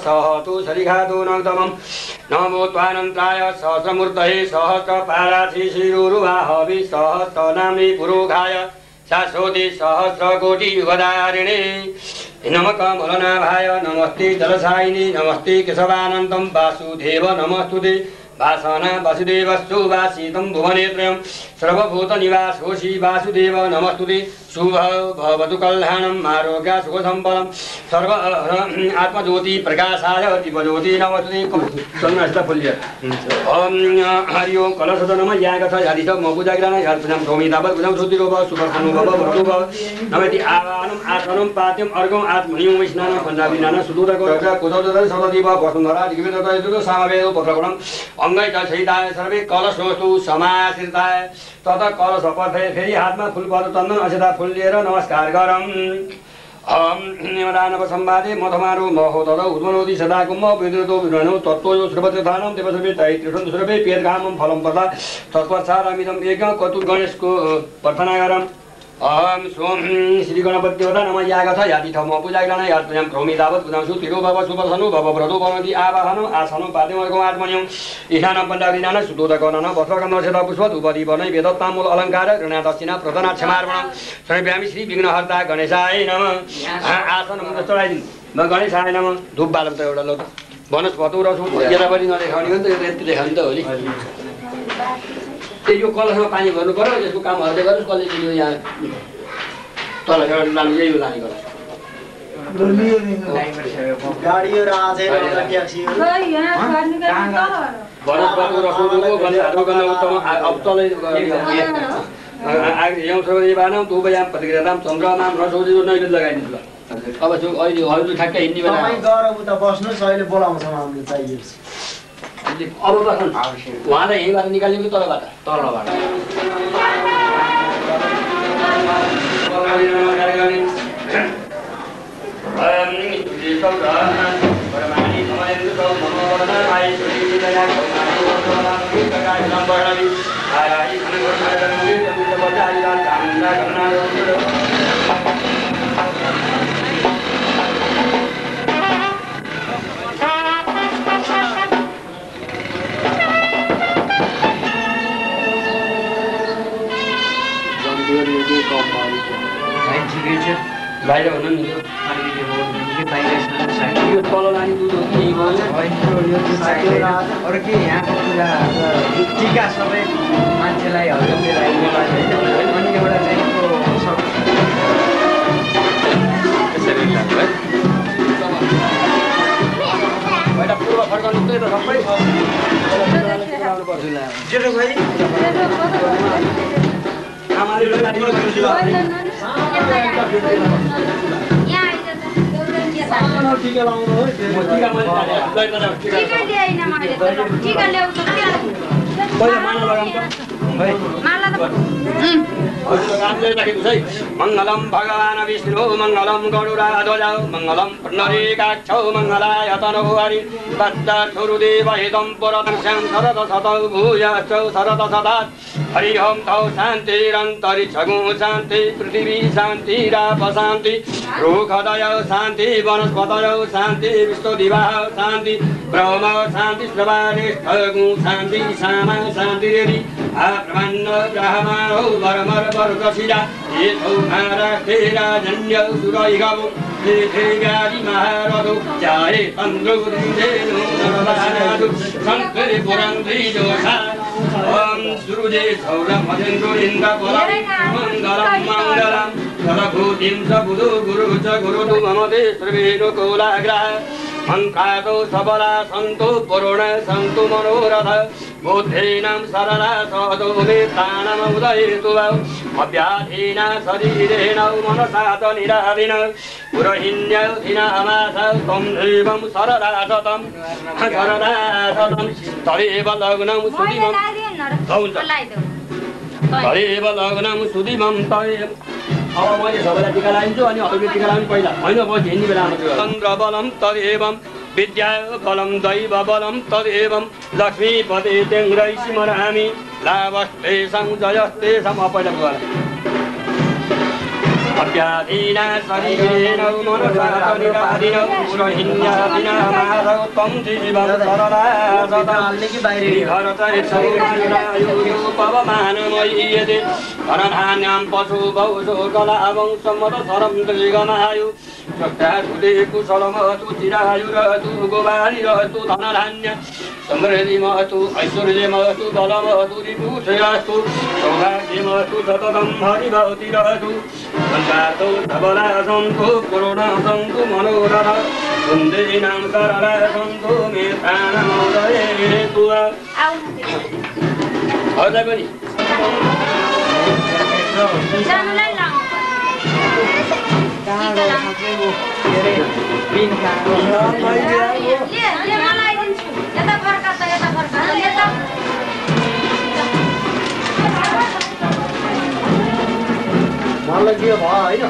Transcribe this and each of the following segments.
सहतु सरिघातु नगदमं नमो त्वानन्त्राय सहस्रमूर्तये सहस्रपाराधि शिरुरुवाहवि सहस्रनाम्नि पुरोघाय शाश्वती सहस्रकोटियुगधारिणे नमकमलनाभाय नमस्ते जलसायिनी नमस्ते केशवानन्दं वासुदेव नमस्तुते वासना वासुदेवस्तु वासितं भुवनेत्रयं सर्वभूतनिवासोऽसि वासुदेव नमस्तुते शुभ भवतु कल्याणं आरोग्य सुखसम्पदं सर्व आत्मज्योति प्रकाशाय दीपज्योति नमस्ते सन्नस्ता फुल्य ओम हरि ओम कलशत नमः यागथ यादित मपूजाग्रान यात्पुजं भौमितावत् पुजं सुतिरोभ सुभर्धनुभव भरतुभव नमति आवाहनम् आसनं पाद्यम् अर्घम् आत्मनियं विष्णानं पञ्चाभिनानं सुदूतको रक्षा कुदोदर सददीप वसुन्धरा दिग्विजयतो सामवेदो पत्रगुणम् अंगैकसहिताय सर्वे कलशोस्तु समाश्रिताय तत कलशपथे फेरि हातमा फूल पत्र चन्दन अक्षता फूल लिएर नमस्कार गरौँ ओम निमदानव संवादे मधमारो महो तद उद्मनोति सदा कुम्भ विद्युतो विरणो तत्त्वयो श्रवत्रधानं देवसर्वे तैत्रिषं सर्वे पेदगामं फलं प्रदा तत्पश्चादमिदं यज्ञ कतु गणेशको प्रार्थना गरौँ ओम सोम श्री गणपति देवता नमः यागथ यातिथ मपूजाग्रान यात्पुजं भौमितावत् पुजं सुतिरोभव सुभर्धनु भव व्रतो भवति आवाहनम् आसनं पाद्यमर्घम् आत्मनियं ईशानं पण्डाभिनानं सुदोदकनन वस्त्रगन्धर्षिता पुष्प धूपदीप वनै वेदोत्तामूल अलङ्कार ऋणा दक्षिणा प्रदना क्षमार्पणं सर्वव्यापी श्री विघ्नहर्ता गणेशाय नमः आसन चढाइदिनु म गणेशाय नमः धूप बालम त एउटा ल वनस्पतु रसु यतापट्टि नदेखाउने हो नि त यति देखाउने त हो नि यो कलशमा पानी भर्नु पर्यो यसको काम हर्दै गर्नुहोस् कसले दियो यहाँ तल एउटा लानु यही लाने गर्छ गाडीहरु आजै ट्याक्सी वनस्पतु रसु गन्धर्व गन्ध उत्तम अब तलै यौँ सर्वै बानौ धूपयाम प्रतिक्रियाताम चन्द्रमाम रसौजी नैवेद्य लगाइदिनु ल अब जो अहिले हजुर ठ्याक्कै हिँड्ने बेला तपाईँ गएर उता बस्नुहोस् अहिले बोलाउँछौँ हामीले चाहिएपछि अब बस्नु उहाँलाई यहीँबाट निकाल्ने कि तलबाट तलबाट बाहिर भन्नु नि यो तल लाने दुध हो कि अरू के यहाँको कुरा टिका सबै मान्छेलाई हल्काउने अनि एउटा चाहिँ पूर्व फर्काउनु त्यही त सबै जेठो भाइ टिका लाउनु हो मंगलम भगवान विष्णु मंगलम गरुडाध्वज मंगलम पुंडरीकाक्ष मंगलाय तनो हरि तत्तुरुदेव हितं पुरतं शरद शतौ भूयश्च शरद शतात् हरि ओम तौ शान्तिरन्तरिक्षगो शान्ति पृथिवी शान्तिराप शान्ति रुखदय शान्ति वनस्पतय शान्ति विश्वदिवः शान्ति ब्रह्म शान्ति श्रवारिष्ठगु शान्ति सामा शान्ति ब्रह्मण्ड ब्रह्मणो वरमर वरदशिरा येथौ महाराष्ट्रेराजन्यौ सुरैगौ पृथिव्यादि महारथो जाये तन्द्रुदेनो नरदानादु सन्तरे पुरन्द्रिजोषा ओम सुरुजे सौरभजेन्द्रो इन्द्रपरं मङ्गलं मङ्गलं सर्वभूतिं स बुधो गुरु च गुरुतु मम ते सर्वेणो कोलाग्रह मंकादो सबला सन्तु पुरुण सन्तु मनोरथ बुद्धीनां सरला सदो वेत्तानां उदयतु अव्याधीना शरीरेण मनसा च निराधीन पुरहिन्यधिनामास त्वं देवं सरला सतं तदेव लग्नं सुदिमं तदेव लग्नं सुदिमं तदेव अब मैले सबैलाई टिका लाइन्छु अनि अरूले टिका लाउनु पहिला होइन म हिँड्ने बेलामा चन्द्रबलं तदेवं विद्या बलं दैव बलं तदेवं लक्ष्मीपते तेङ्ग्रै स्मरामि लाभस्तेषां जयस्तेषां पहिला गएर अभ्याधीना शरीरेण मनसातनिकादिन पुरहिन्यादिन माधव त्वं जीवं सरदासदायुपवमानमयीयते धनधान्यां पशुभौषो कलावं सम्मतसरं दीर्घमायु प्रत्याशुते कुशलमतु चिरायुरतु गोवारिरतु धनधान्य समृद्धिमतु ऐश्वर्यमतु बलमतु रिपुषयस्तु सौभाग्यमतु सततं हरिभवतिरतु सन्तातो सबला सन्तु करुणा सन्तु मनोरथ कुन्देनां सरला सन्तु मेतानमोदयेतु अझै पनि मलाई के भयो होइन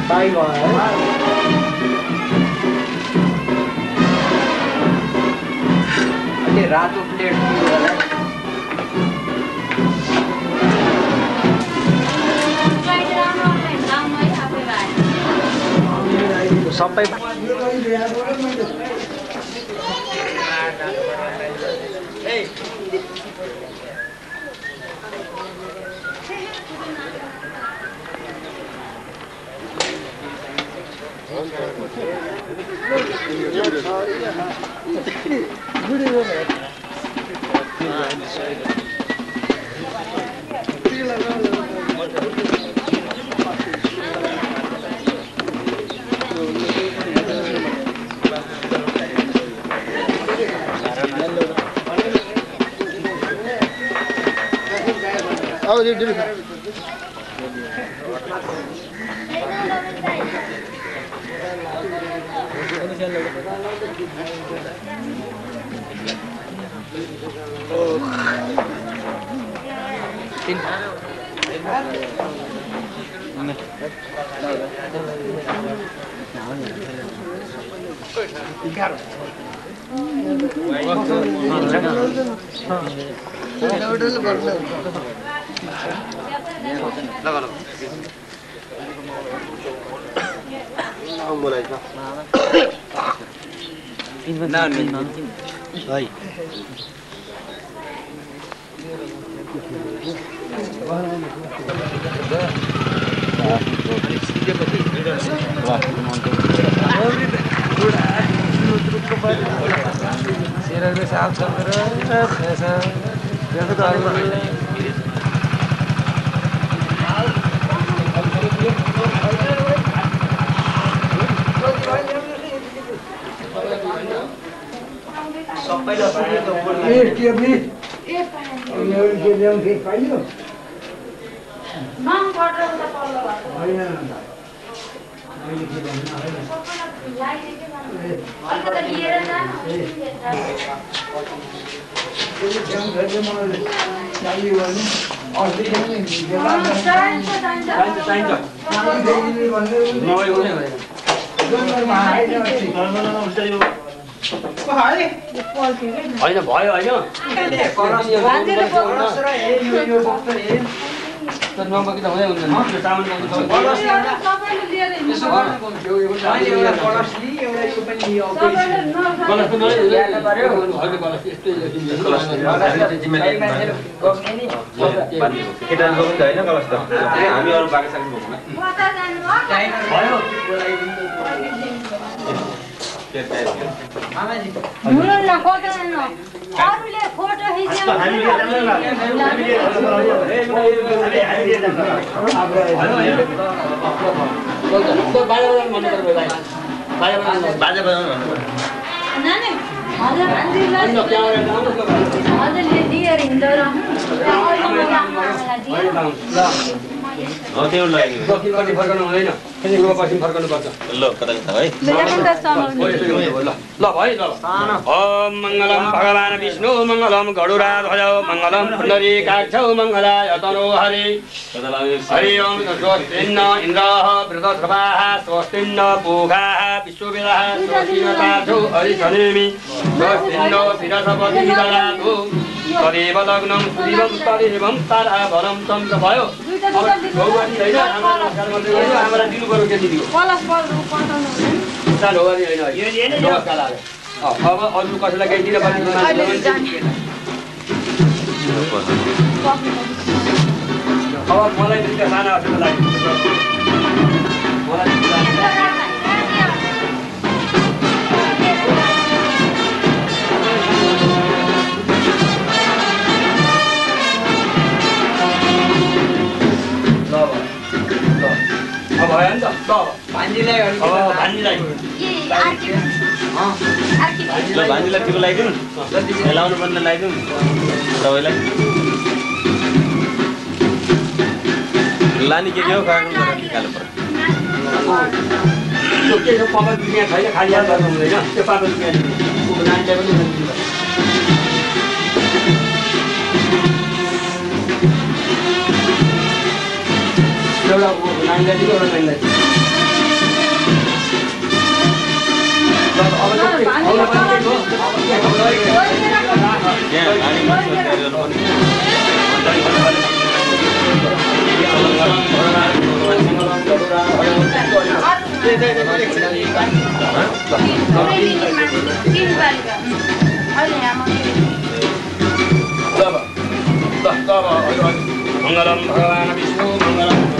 ताई भयो अलि रातो प्लेट सबै होइन भयो होइन नम्बर त हुँदै हुँदैन फर्कनु हुँदैन पश्चिम फर्कनुपर्छ ल कता कता है ल भाइ ल ओम मङ्गलम भगवान् विष्णु मङ्गलम गरुडाध्वज मङ्गलम पुण्डरीकाक्ष मङ्गलाय तनो हरि हरि ओम स्वस्तिन्न इन्द्रः वृतश्रवाः स्वस्तिन्न पूगाः विश्ववेदाः स्वस्तिनताथो हरिशनेमि स्वस्तिन्नो शिरसपति ददातु तदेव लग्नं सुदिवं तदेवं ताराभरं चन्द्र भयो अब भौगोली होइन आमालाई दिनु पर्यो के दिनु सानो हो होइन नमस्कार लाग्यो अब अरू कसैलाई केही दिन पर्ने अब मलाई दुईवटा साना अरूको लागि मलाई अब भयो नि त भान्जीलाई अब भान्जीलाई भान्जीलाई तिम्रो लगाइदिउँ लाउनु पर्ने लगाइदिउँ तपाईँलाई लाने के हो कागज निकाल्नु पर्यो त्यो के छ पापा दुनियाँ छैन खाली याद गर्नु हुँदैन त्यो पापा दुनियाँ नानीलाई पनि एउटा नानीलाई दिनु एउटा नानीलाई मङ्गलं भगवान् विष्णु मङ्गलं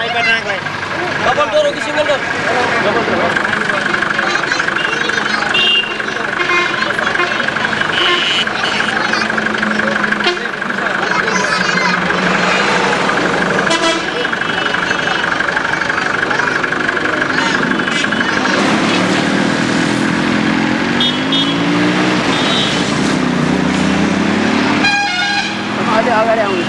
डबल डोर हो कि सिंगल डोर? अझै अगाडि आउनु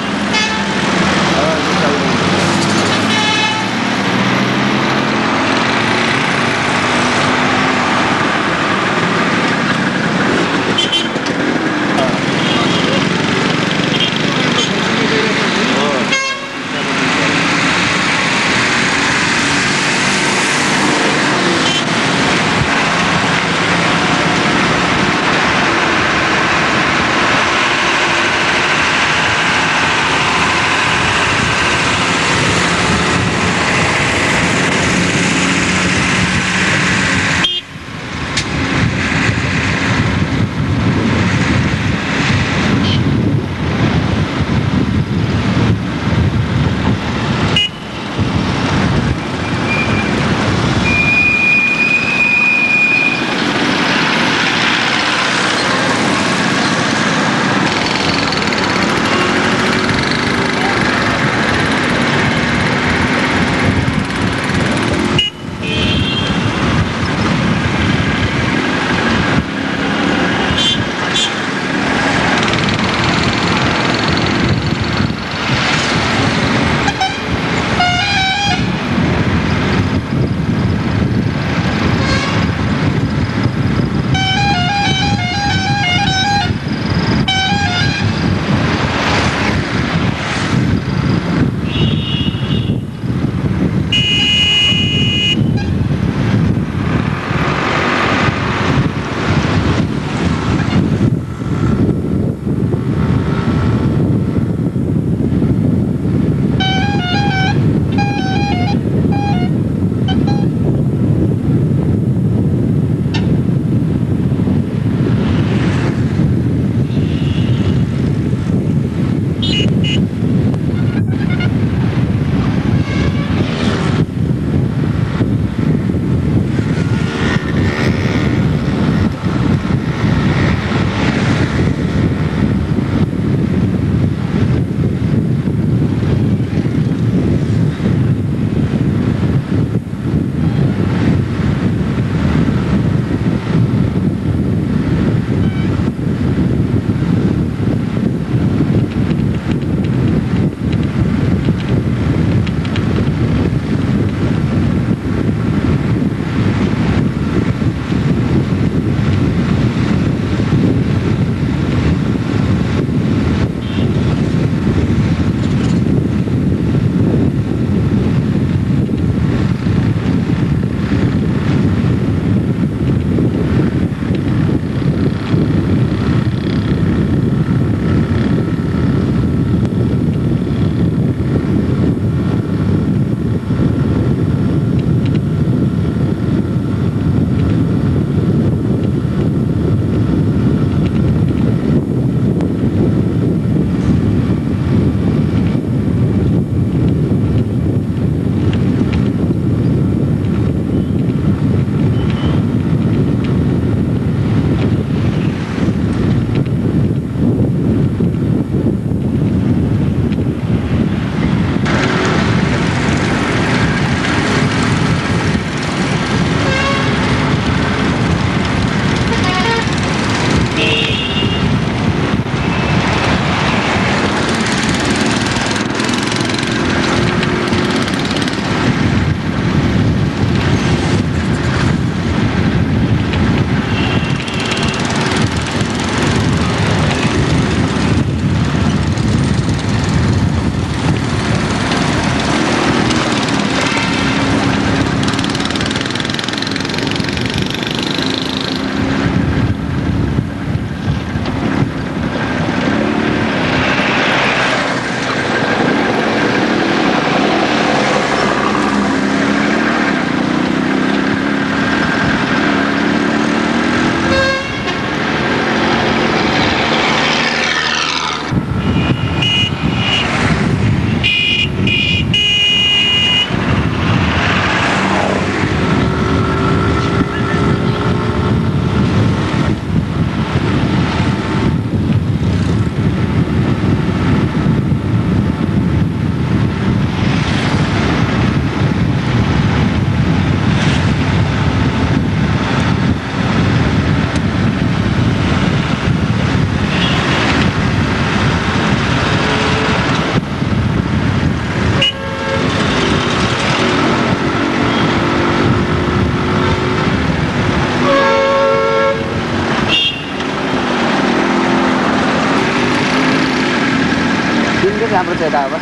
यता अब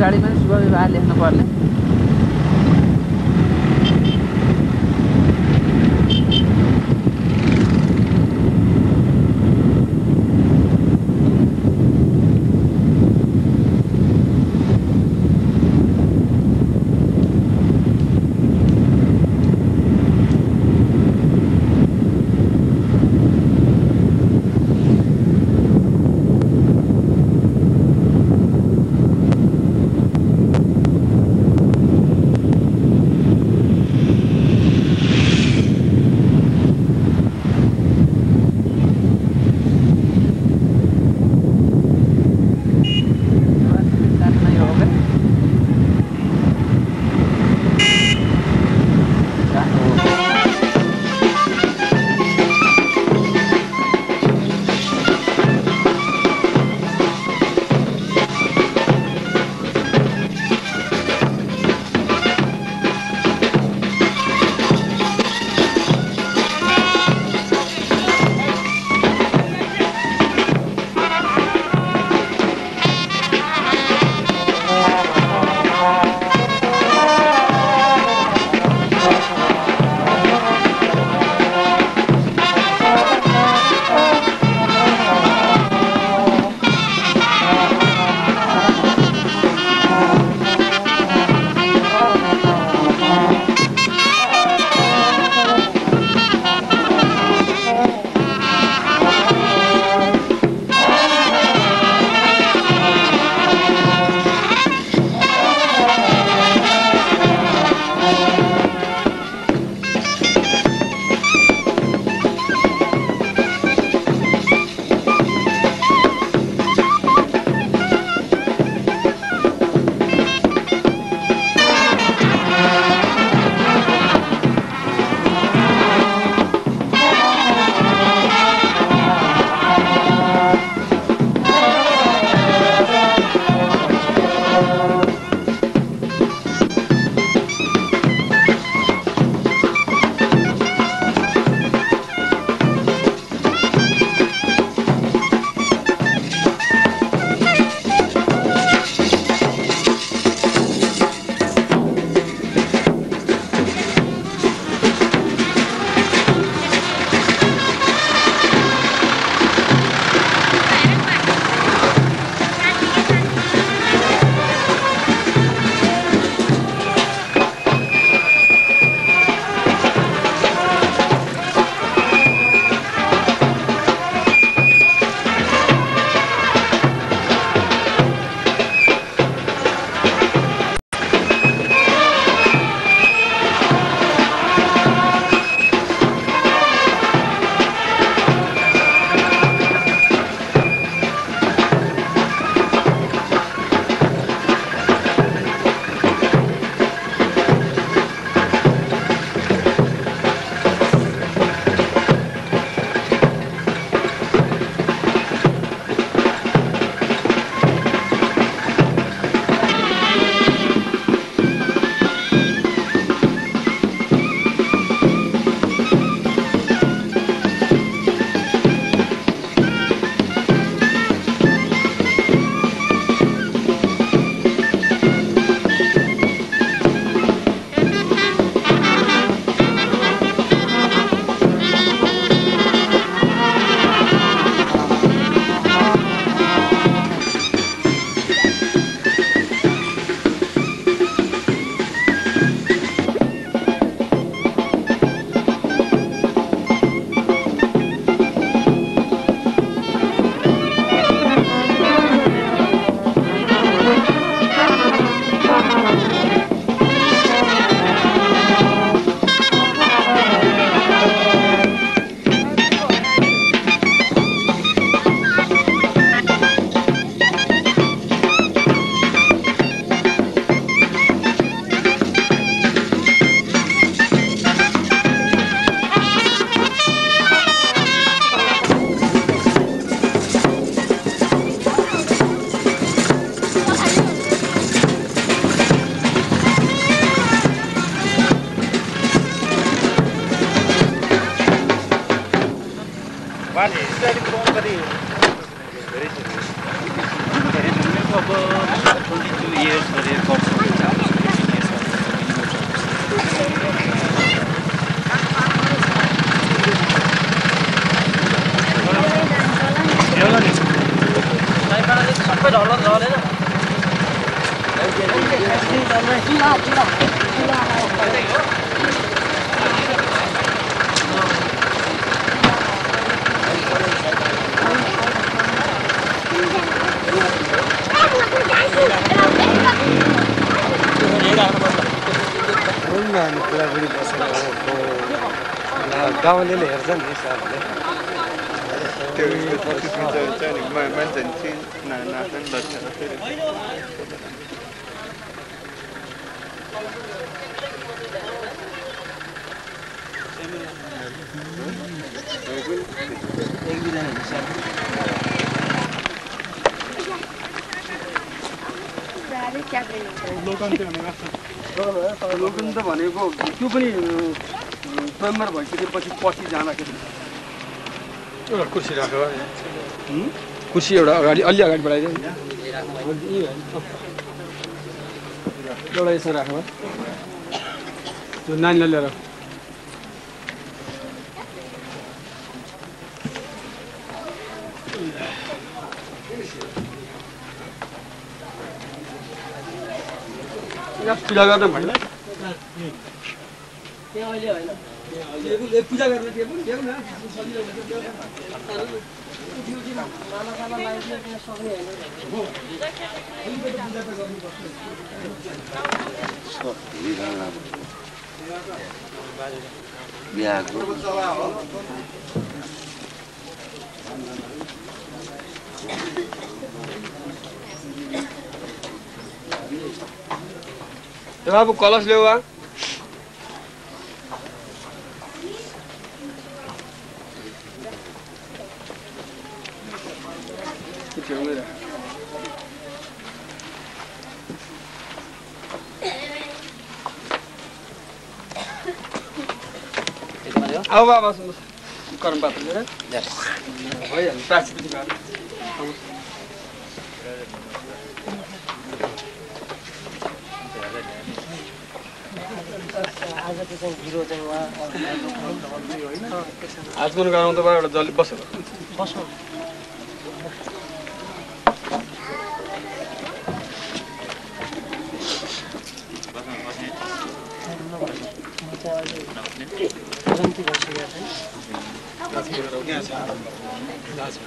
गाडीमा शुभ विवाह लेख्नु पर्ने। सबै ढलेन बुढाबुढी बसेर गाउँले हेर्छ नि सरले त्यो चाहिँ मान्छे नाच्न लक्षण फेरि लोकन त भनेको त्यो पनि स्वयंवर भइसकेपछि पछि जाँदाखेरि एउटा कुर्सी राख्यो कुर्सी एउटा अगाडि अलि अगाडि बढाइदियो एउटा यसो राख्यो त्यो नानीलाई लिएर पूजा गर्न भएन पूजा गर्न बाबु कलश ल्याऊ अब बाबा कर्म पात्र लिएर भइहाल्यो प्राचीन आजमन गराउँ त एउटा जल्दी बस्नु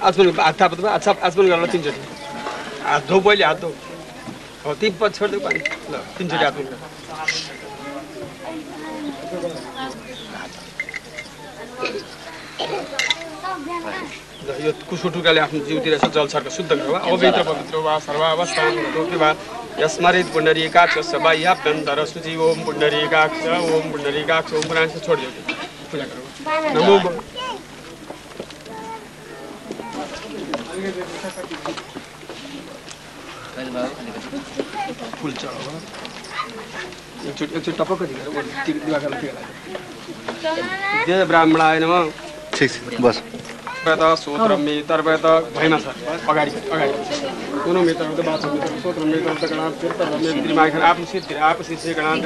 आजमन हात थाप आजमन गरेर 3 चोटि हात धो पहिले हात धो हो 3 पछि छोड्दियो पानी ल 3 चोटि हात धो यो कुसुटुकाले आफ्नो जीवतिर जल छर्क शुद्ध गर्वा अवैत्र पवित्र वा सर्वावस्थान वा यस्मरित पुण्डरीकाक्ष बाह्याभ्यन्तर शुचि ओम पुण्डरीकाक्ष ओम पुराण से छोडिदियो पूजा गर्नु नमो फुल चढाउ एकचोटि टपक्क दिवाकर जय ब्राह्मणाय नमः ठीक छ बस व्रत सूत्र मित्र व्रत भएन सर अगाडि कुनो मित्र व्रत बाचा मित्र सूत्र मित्र व्रत गणात तीर्थ मित्र माइखर आफ्नो सिद्धि आपस से गणात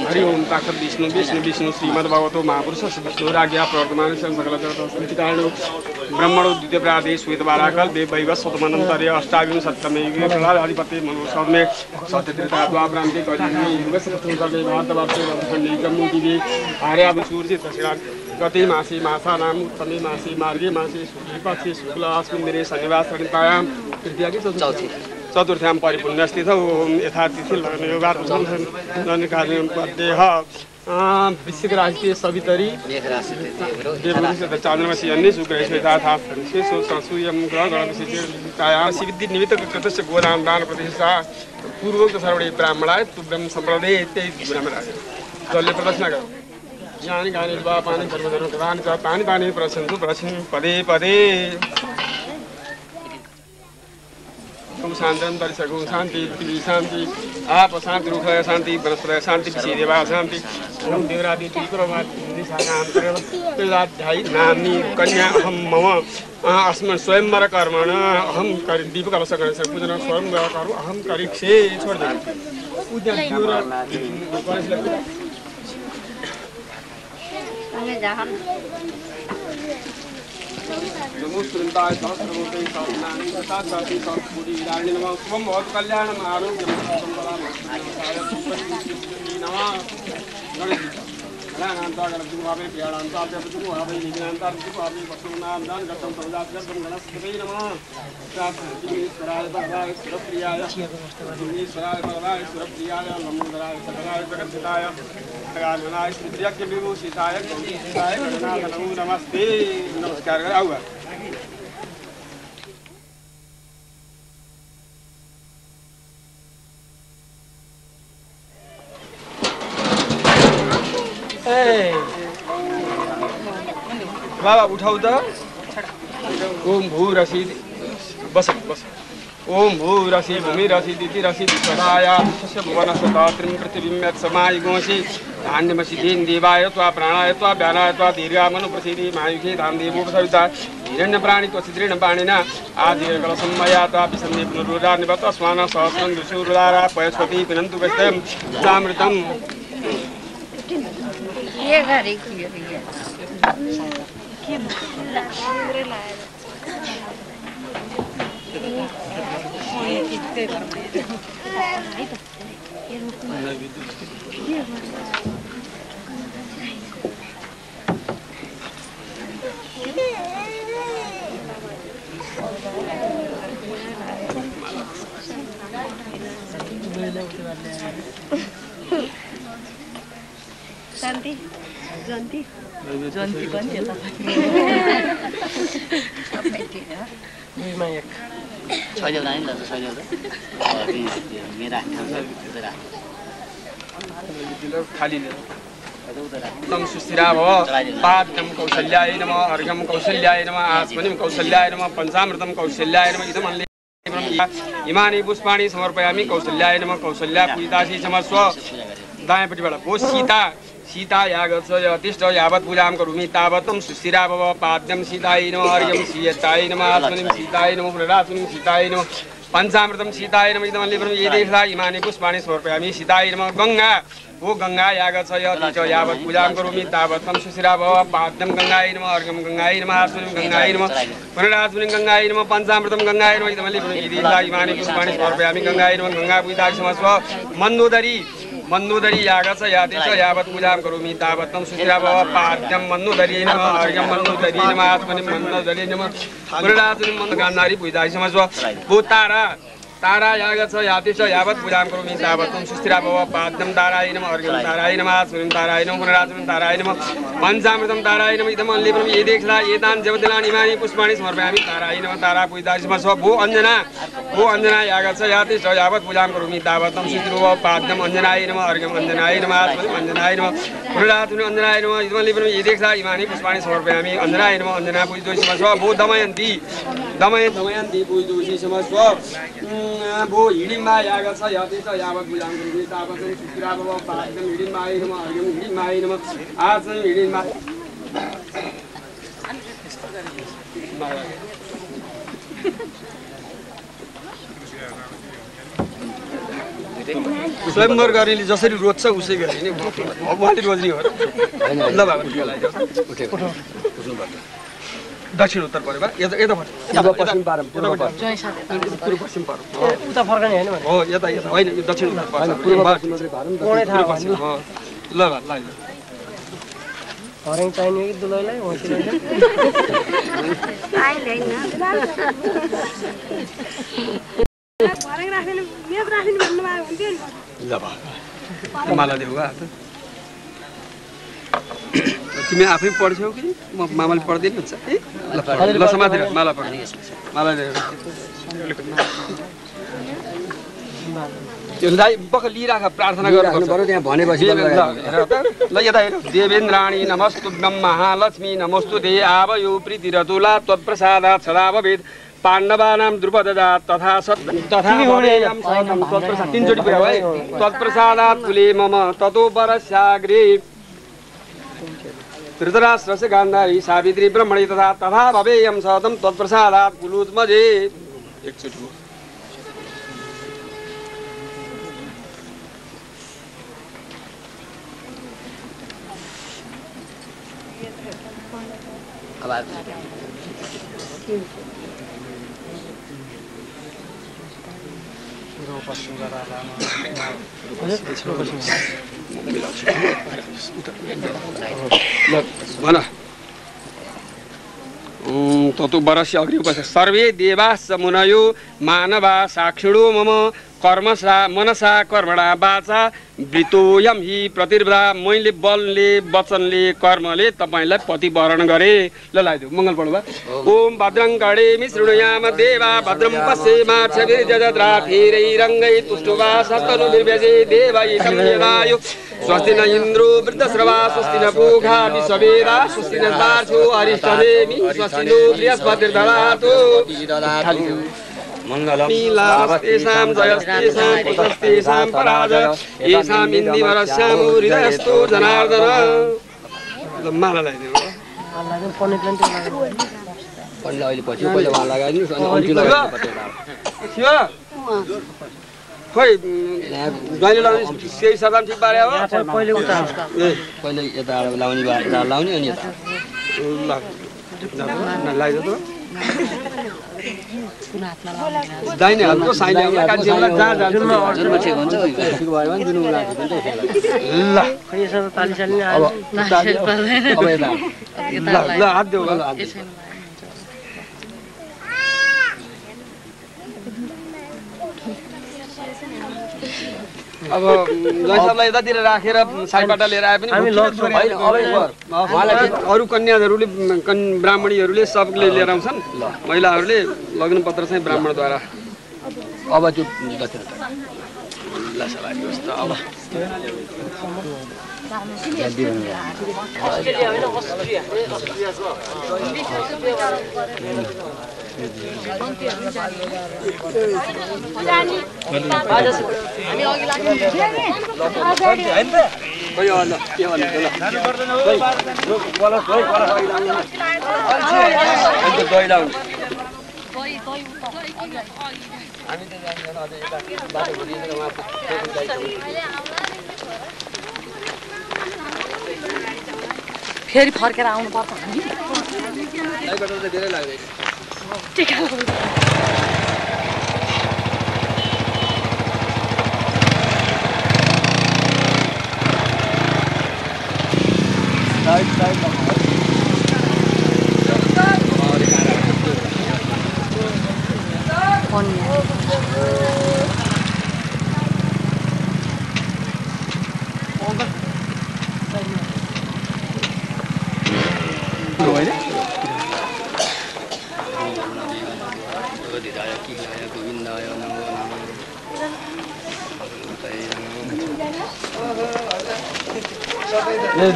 हरि ओम ताकत विष्णु श्रीमद् भगवतो महापुरुष विष्णु राज्ञा प्रवर्तमान सकल जगत कारण ब्रह्मणो द्वितीय प्रादेश श्वेत बाराकल वैवस्वत स्वतमनंतरे अष्टाविंशतमे युगे प्रहलादिपते मनो सौम्य सत्यत्रिता द्वाभ्रांति कलियुगे युगसहस्रमे भारतवर्षे जम्मूदिवे आर्याव सूर्य दक्षिणा गते मासे मासानाम उत्तमे मासे मार्गे मासे शुक्लपक्षे शुक्ल अस्मिन् दिने शनिवार शनिवायाम तृतीया कि चतुर्थ्याम परिपुण्यस्थितौ यथा तिथि लग्न योगात्मसंहरण पद्यः वृश्चिक राशि सवितरी चांद्रमसी अन्य शुक्रेश्वेता सूयम ग्रह गणविशेषतायां सिद्धि निमित्त कृतस्य गोदान दान प्रतिष्ठा पूर्वोक्त सर्वणे ब्राह्मणाय तुभ्यं संप्रदे इत्यादि ब्राह्मणाय जलले प्रदर्शन करो ज्ञानी गानी वा पानी धर्म तानि प्रसन्तु प्रश्न पदे पदे ओम शांति परिसगु शांति पृथ्वी शांति आप शांति रुख शांति वनस्पति शांति विषय देवा शांति ओम देवरादि त्रिपुरवाद निशानान्तर्गताध्यायी नाम्नी कन्या अहम मम अस्मन् स्वयंवर कर्मण अहम करि दीपकलश गणेश पूजन स्वयंवर करू अहम करिक्षे छोड़ दे पूजा दियो नमोस्तुताय सहस्रमूर्तये सहस्रनारायण साक्षात् सहस्रकोटि विदारिणे नमः शुभं भवतु कल्याणम् आरोग्यं सम्पदां नमः गणानान्तागणद्रुभावे प्रियाणान्ताभ्यपदुभावे निगणान्ताभ्युभावे वसुनान्तान् गतं सर्वदास्यं गणस्पतये नमः ईश्वराय भगवाय सुरप्रियाय ईश्वराय भगवाय सुरप्रियाय लम्बोदराय सकलाय जगद्धिताय गणानाय श्रीयज्ञ विभूषिताय गौरीताय गणनाथ नमो नमस्ते नमस्कार आउगा बाबा उठाऊ त ओम भू रसी बस बस ओम भू रसी भूमि रसी दिति रसी विश्वदाया विश्वस्य भुवनस्य दात्रिं पृथिवीं यत्समाय गोषि धान्यमसि देन देवाय त्वा प्राणाय त्वा व्यानाय त्वा दीर्घामनु प्रसीदि मायुषे धाम देवोपसविता हिरण्य प्राणि त्वचिद्रेण पाणिना आदीर्घलसम्मया त्वा विसन्धि पुनरुदा निबत स्वान सहस्रं दुषुरुदारा पयस्वती पिनन्तु वैष्णवं चामृतम् ये घरे की है शान्ति जन्ती जन्ती पनि यता दुईमा एक छैन नि त छैन त मेरा खाली उत्तम सुस्थिरा भव पाद्यं कौशल्याय नमः अर्घ्यं कौशल्याय नमः आत्मनिं कौशल्याय नमः पंचामृतं कौशल्याय नमः इदमल्ले इमानि पुष्पाणि समर्पयामि कौशल्याय नमः कौशल्या पूजितासि क्षमस्व दायाँपट्टिबाट भो सीता सीता यागच्छ यतिष्ठ यावत् पूजां करोमि तावत्तं सुस्थिरा भव पाद्यं सीताय नमः अर्घ्यं सीताय नमः आत्मनिं सीताय नमः पुनरात्मनिं सीताय नमः पंचामृतं सीताय नमः इदमल्ले यदेषा इमानि पुष्पाणि समर्पयामि सीताय नमः गंगा वो गंगा यागच्छ यतिष्ठ यावत् पूजां करोमि तावत्तं सुस्थिरा भव पाद्यं गंगाय नमः अर्घ्यं गंगाय नमः आत्मनिं गंगाय नमः पुनरात्मनिं गंगाय नमः पंचामृतं गंगाय नमः इदमल्ले यदेषा इमानि पुष्पाणि समर्पयामि गंगाय नमः गंगा पूजितासि क्षमस्व मन्नोदरी यागच्छ यादेश यावत् पूजां करोमि तावत्तं सुस्थिरा भव पाद्यं मन्नोदर्यै नमः अर्घ्यं मन्नोदर्यै नमः आत्मनिं मन्नोदर्यै नमः पुनरात्मनिं गान्धारी पूजितासि क्षमस्व भो तारा यागच्छ यादेश यावत् पूजां करोमि तावत्तं सुस्थिरा भव पाद्यं ताराय नमः अर्घ्यं ताराय नमः आत्मनिं ताराय नमः पुनरात्मनिं ताराय नमः पंचामृतं ताराय नमः इदमल्ले एदेषा एतानि जपदिनानि इमानि पुष्पाणि समर्पयामि ताराय नमः तारा पूजितासि क्षमस्व भो अंजना यागच्छ यादेश यावत् पूजां करोमि तावत्तं सुस्थिरो भव पाद्यं अंजनाय नमः अर्घ्यं अंजनाय नमः आत्मनिं अंजनाय नमः पुनरात्मनिं अंजनाय नमः इदमल्ले एदेषा इमानि पुष्पाणि समर्पयामि अंजनाय नमः अंजना पूजितोषि क्षमस्व भो दमयन्ती पूजितोषि क्षमस्व भो हिडिम्बा यागच्छ यादेश यावत् पूजां करोमि तावत्तं सुस्थिरा भव पाद्यं हिडिम्बाय नमः अर्घ्यं हिडिम्बाय नमः आत्मनिं हिडिम्बा स्वयंवर गरेले जसरी रोज्छ उसै गरे नि भगवानले रोज्ने हो ल बाबा दक्षिण उत्तर परेमा यता पश्चिम पारम पूर्व पश्चिम पारम उता फर्कने हैन हो यता होइन यो दक्षिण उत्तर पर्छ पूर्व पश्चिम भारत कोणे थाहा पश्चिम हो ल हरेङ चाहिने कि दुलैलाई होसिलाई हरेङ राख्ने मेप राख्ने भन्नुभयो हुन्थ्यो नि ल बा माला देऊ हात तिमी आफै पढ्छौ कि मामाले पढ्दैन हुन्छ है ल समातेर माला पढ माला दे त्यो लाई बक लिइराख प्रार्थना गर्नु पर्छ त्यहाँ भनेपछि ल यता हेर देवेन्द्राणी नमस्तुभ्यं महालक्ष्मी नमस्तुते आवयो प्रीतिरतुला त्वत्प्रसादात् सदा भवेत् पाण्डवानां द्रुपददा तथा वरेयं सततं त्वत्प्रसाद तीनचोटि पुरा है त्वत्प्रसादात् कुले मम ततो वरस्याग्रे धृतराष्ट्रस्य गान्धारी सावित्री ब्रह्मणी तथा भवेयं सततं त्वत्प्रसादात् कुलुत्मजे एकचोटि अब भन ततु वरस्य अग्नि उपस्थित सर्वे देवाश्च मुनयो मानवा साक्षिणो मम कर्मसा मनसा कर्मणा वाचा वृतोयम हि प्रतिव्रता मैले बलले वचनले कर्मले तपाईलाई पति वरण गरे ल लाइदियो मंगल पढ्नु भा ओम भद्रं कर्णेमि शृणुयाम देवा भद्रं पश्येमाक्षभिर्जजत्रा फिरैरङ्गै तुष्टुवा सस्तनु निर्व्यजे देवैतं यदायु स्वस्ति न इन्द्रो वृद्धश्रवा स्वस्ति न पूषा विश्ववेदा स्वस्ति न सार्थो अरिष्टनेमि स्वस्ति नो बृहस्पतिर्ददातु नीलास्तेषां जयस्तेषां पुष्पस्तेषां पराजय येषाम् इन्दिवरस्यां हृदयस्थो जनार्दन माला लगाइदिनु पल्ले अहिले पछि पहिला उहाँ लगाइदिनु शिव खोइ जहिले लाउने सेही सदाम ठिक पारे हो पहिले उता पहिले यता लाउने यता लाउने अनि यता ल लगाइदियो दाइने हालको साइने होला कान्छेला जहाँ जान्छ जन्म ठिक हुन्छ ठिक भयो भने दिनु लाग्छ नि ल यसो ताली साली अब यता ल हात देऊ ल अब जैसबलाई यतातिर राखेर साइबाट लिएर आए पनि अरू कन्याहरूले ब्राह्मणीहरूले सबले लिएर आउँछन् महिलाहरूले लग्न पत्र चाहिँ ब्राह्मणद्वारा अब त्यो दक्षिण ल सबै व्यवस्था अब फेरि फर्केर आउनु पर्छ धेरै लाग्दैन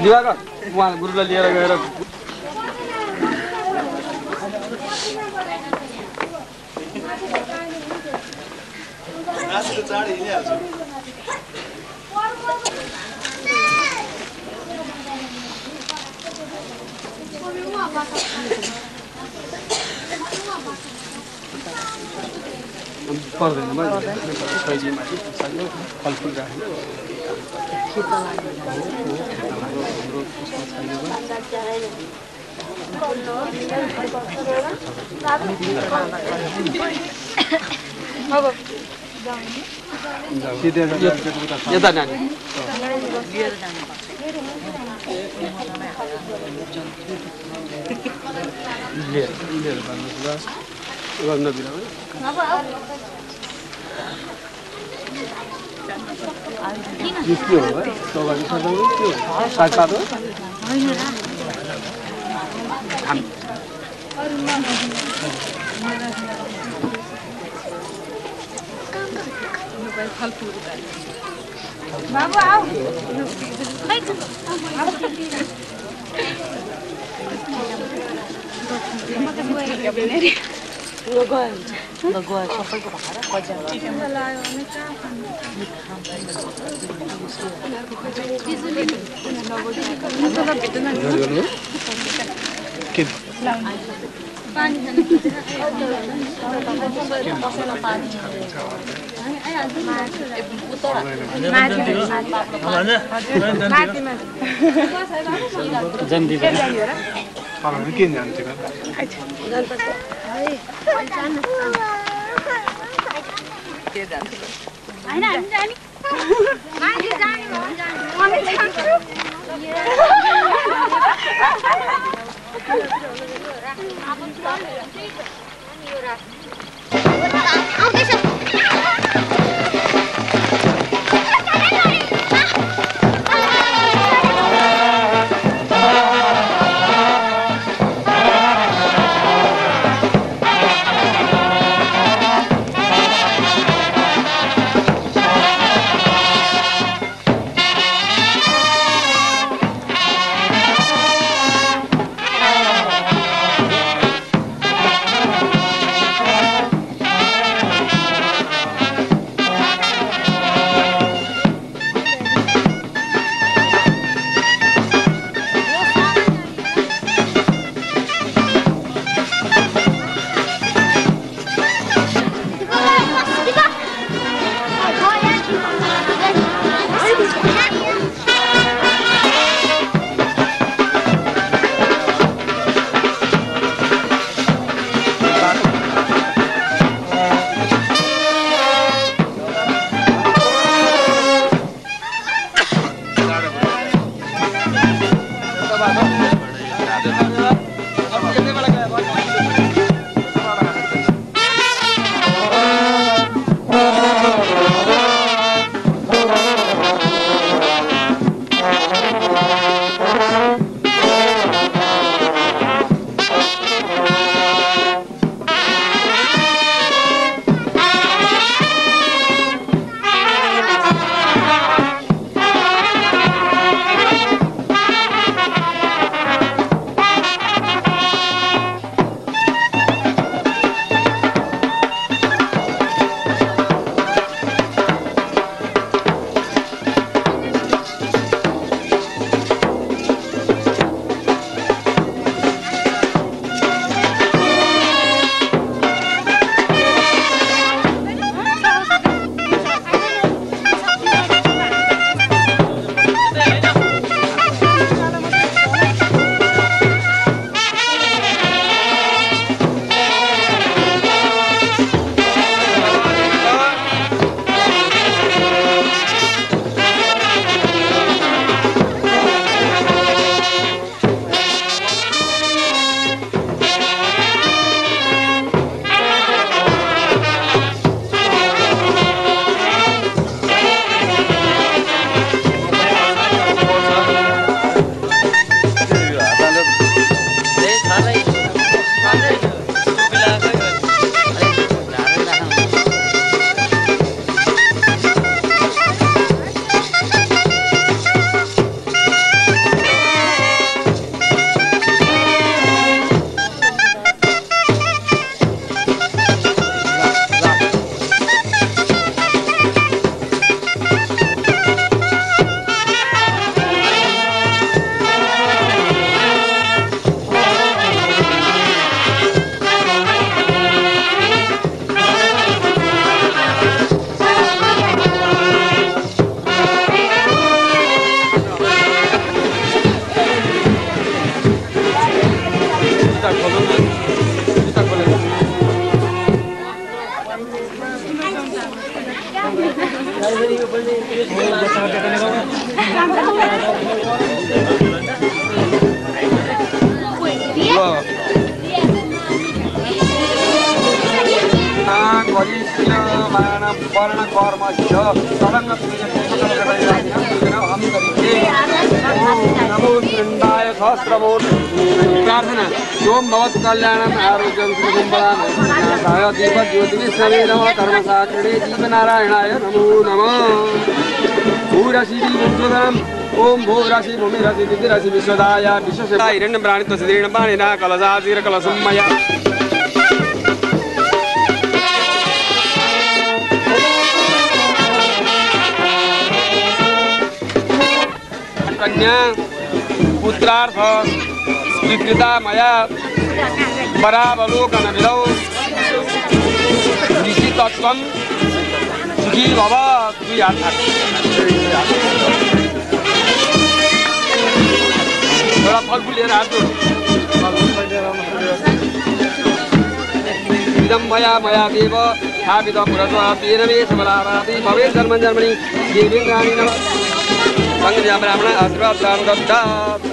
दिवाकर उहाँ गुरुलाई लिएर गएर पर्दैन फलफुल राख्नु यता नानी लिएर के हो सौभाग्य सजाउनु के हो सागपात हो बाबु आऊ सबैको भएर फलाउनु के जान्छ प्रार्थना सोम भवत् कल्याणम आरोग्यम सुखम बलाम दीपक ज्योति सवेरम कर्म साक्षिणे दीपनारायणाय नमो नमः भूरसी वंशोदम ओम भूरसी भूमिरसी दिदिरसी विश्वदाय विश्वसेवा हिरण्यं प्राणित्व सिद्धिरेण पाणिना कलशाजीर कलशमया कन्या पुत्रार्थ स्वीकृता मया परावलोकन विधौ ऋषि तत्त्वं सुखी भव दुई हात एउटा फलफुल लिएर हात इदं मया देव स्थापितं पुरस्वा तेन मे सबलाराति भवेत् जन्मनि देवीन्द्राणि नमः सङ्गजा ब्राह्मण आशीर्वादान् दत्तात्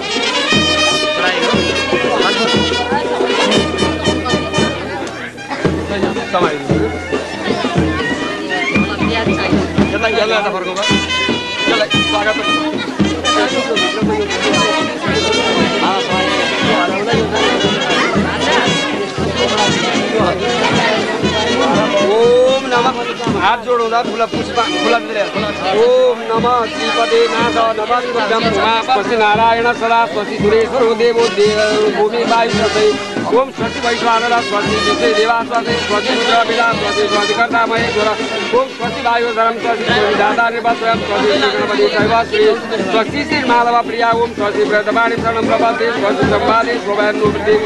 समय यसलाई त फर्काउँ यसलाई स्वागत ओम नमः हात जोडौँदा फुला पुष्पा फुला ओम नमः श्रीपदे नाथ नमः स्वस्ति नारायण सदा स्वस्ति सुरेश्वर देवो भूमि वायु स्वस्ति ओम स्वस्ति वैश्वानर स्वस्ति विश्वे देवा स्वस्ति स्वस्ति रुद्र विदा स्वस्ति स्वस्ति कर्ता महेश्वर ओम स्वस्ति वायु धर्म स्वस्ति दाता निर्भर स्वयं स्वस्ति गणपति दैव श्री स्वस्ति श्री माधव प्रिया ओम स्वस्ति व्रतवाणी शरणं प्रपदे स्वस्ति संवादे शोभानुवृत्ति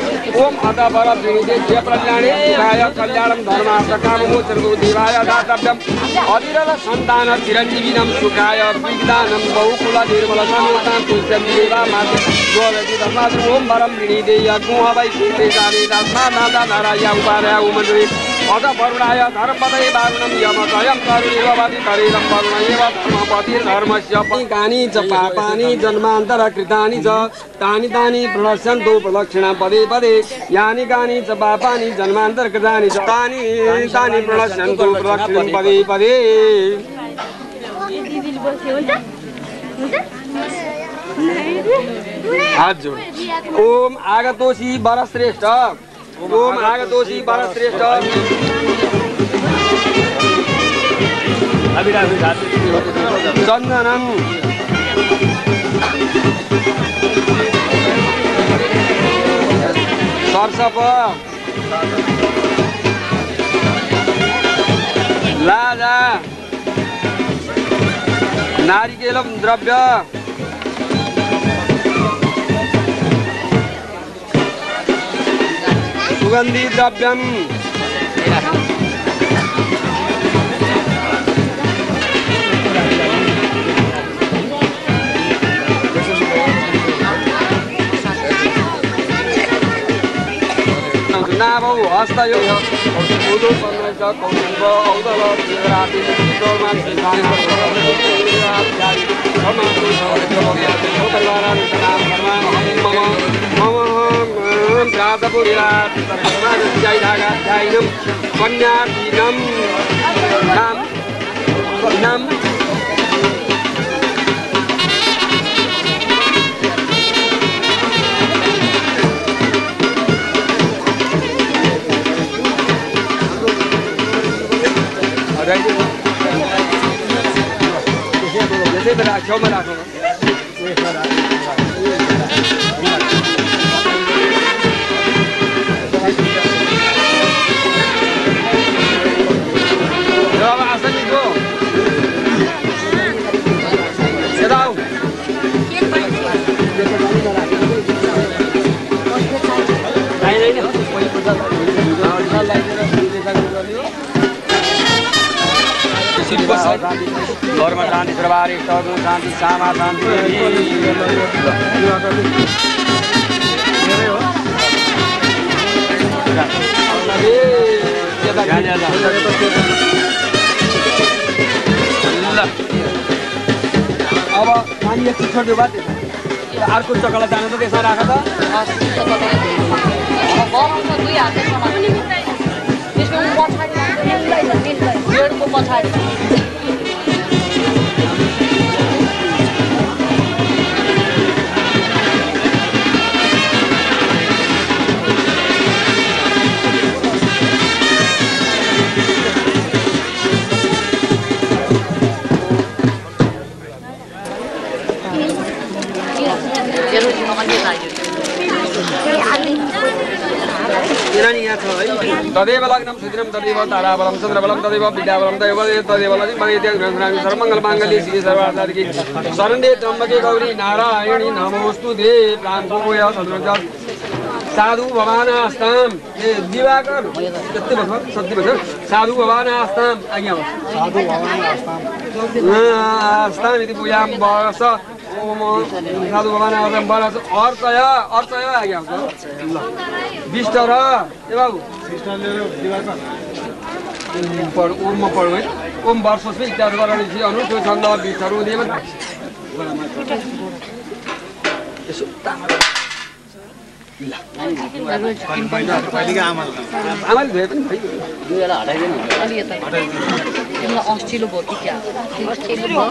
ओम अत वर विनिधे जय प्रज्ञाने शिवाय कल्याणं धर्मार्थ काममोचन देवाय दातव्यम् अविरल सन्तान चिरञ्जीविनं सुखाय विज्ञानं बहुकुल निर्मल समेतां तुष्यं देवा माते गोवति धर्मात् ओम वरं विनिधे यज्ञो वै कुन्ते जाने दास्मा नादा नाराय उपाराय उमन्त्रे अथ वरुणाय धर्मपदे वारुणं यम स्वयं करुणेवति करेदं वरुणैव धर्मपति धर्मस्य कानि च पापानि जन्मान्तरकृतानि च तानि तानि प्रणश्यन्तु प्रदक्षिणां पदे पदे यानि कानि च पापानि जन्मान्तरकृतानि च तानि तानि प्रणश्यन्तु प्रदक्षिणां पदे पदे हात जोड ओम आगतोषी वरश्रेष्ठ ओम आगतोषी वरश्रेष्ठ चन्दनं सर्षप लाजा नारिकेलम द्रव्य सुगन्धि द्रव्यम नाभौ हस्तयो उदो सन्नैस कौशुम्भ औदल राति दोर्मान कन्यादीनं नाम यसै बेला छेउमा राख्नु अब आसनीको यता आऊ घरमा शान्ति प्रभारी सगुण शान्ति सामा शान्ति अब पानी एकछिन छोडिदियो बाद अर्को चक्करलाई जानु त त्यसमा राख त पछाडि तदेव लग्नं सुदिनं तदेव ताराबलं चन्द्रबलं तदेव विद्याबलं तदेव लक्ष्मी सर्वमङ्गलमाङ्गल्ये श्री सर्वार्थसाधिके शरण्ये त्र्यम्बके गौरी नारायणी नमोस्तुते प्राणपूय सद्रजल साधु भवानास्ताम ए दिवाकर कति बस्छ सत्य बस्छ साधु भवानास्ताम आज्ञा साधु भवानास्ताम आस्ताम इति पूजां वर्ष ओम साधु भगवान अर्चय अर्चय आगे आउँछ ल विष्ट र ए बाबु पढ ओममा पढ्नु है ओम वर्षोस्मै इत्यादि गराउने अनु त्यो छन्द विष्टहरू देव यसो आमाले धोए पनि खै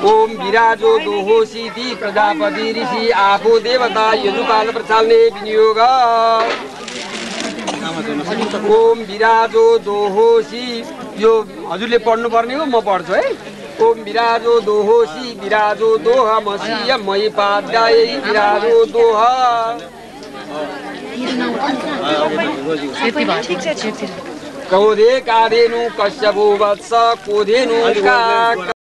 ओम विराजो दोहोसी दी प्रजापति ऋषि आफू देवता यजुपाल प्रचाल्ने विनियोग ओम विराजो दोहोसी यो हजुरले पढ्नु पर्ने हो म पढ्छु है ओम विराजो दोहोसी विराजो दोह मसीय मयि पाध्याय विराजो दोह कौधे काधेनु कश्यपो वत्स कोधेनु